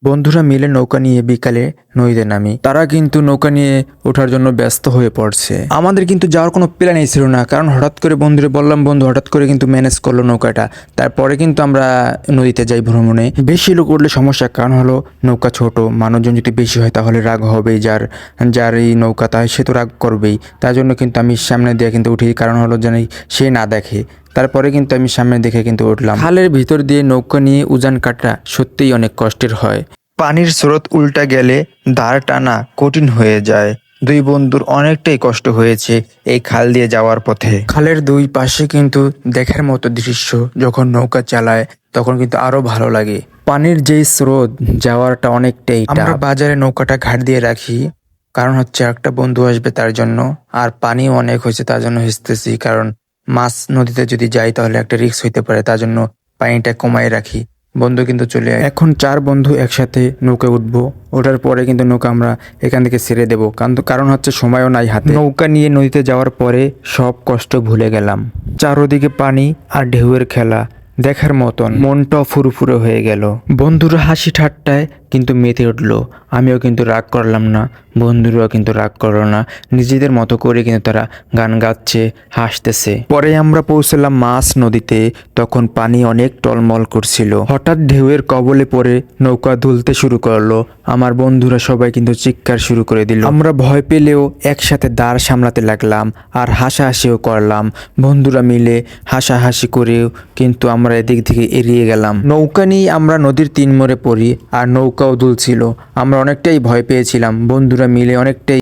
বন্ধুরা মিলে নৌকা নিয়ে বিকালে নদীতে নামি। তারা কিন্তু নৌকা নিয়ে ওঠার জন্য ব্যস্ত হয়ে পড়ছে। আমাদের কিন্তু যাওয়ার কোনো প্ল্যানই ছিল না, কারণ হঠাৎ করে বন্ধুরে বললাম, বন্ধু হঠাৎ করে কিন্তু ম্যানেজ করলো নৌকাটা। তারপরে কিন্তু আমরা নদীতে যাই ভ্রমণে। বেশি লোক উঠলে সমস্যা, কারণ হলো নৌকা ছোট, মানুষজন যদি বেশি হয় তাহলে রাগ হবেই। যার যার এই নৌকা তাই সে তো রাগ করবেই। তার জন্য কিন্তু আমি সামনে দিয়ে কিন্তু উঠি, কারণ হলো যেন সে না দেখে। তারপরে কিন্তু আমি সামনে দেখে কিন্তু উঠলাম। খালের ভিতর দিয়ে নৌকা নিয়ে উজান কাটা সত্যিই অনেক কষ্টের হয়। পানির স্রোত উল্টা গেলে দাঁড় টানা কঠিন হয়ে যায়। দুই বন্ধুর অনেকটাই কষ্ট হয়েছে এই খাল দিয়ে যাওয়ার পথে। খালের দুই পাশে কিন্তু দেখার মতো দৃশ্য, যখন নৌকা চালায় তখন কিন্তু আরো ভালো লাগে। পানির যেই স্রোত যাওয়ারটা অনেকটাই আমরা বাজারে নৌকাটা ঘাট দিয়ে রাখি, কারণ হচ্ছে একটা বন্ধু আসবে তার জন্য। আর পানিও অনেক হয়েছে তার জন্য হেসতেছি, কারণ মাছ নদীতে যদি যাই তাহলে একটা রিস্ক হইতে পারে, তার জন্য পানিটা কমাই রাখি। বন্ধু কিন্তু চলে এখন 4 বন্ধু একসাথে নৌকা উঠবো। ওঠার পরে কিন্তু নৌকা আমরা এখান থেকে ছেড়ে দেবো, কারণ হচ্ছে সময়ও নাই হাতে। নৌকা নিয়ে নদীতে যাওয়ার পরে সব কষ্ট ভুলে গেলাম। চারোদিকে পানি আর ঢেউয়ের খেলা দেখার মতন, মনটাও ফুরফুরে হয়ে গেল। বন্ধুরা হাসি ঠাট্টায় কিন্তু মেতে উঠলো। আমিও কিন্তু রাগ করলাম না, বন্ধুরাও কিন্তু রাগ করলো না। নিজেদের মতো করে কিন্তু তারা গান গাচ্ছে, হাসতেছে। পরে আমরা পৌঁছলাম মাছ নদীতে। তখন পানি অনেক টলমল করছিল। হঠাৎ ঢেউয়ের কবলে পড়ে নৌকা দুলতে শুরু করলো। আমার বন্ধুরা সবাই কিন্তু চিৎকার শুরু করে দিল। আমরা ভয় পেলেও একসাথে দাঁড় সামলাতে লাগলাম আর হাসাহাসিও করলাম। বন্ধুরা মিলে হাসাহাসি করেও কিন্তু আমরা এদিক থেকে এড়িয়ে গেলাম। নৌকা নিয়ে আমরা নদীর 3 মোড়ে পড়ি আর নৌকাও দুলছিল। আমরা অনেকটাই ভয় পেয়েছিলাম, বন্ধুরা মিলে অনেকটাই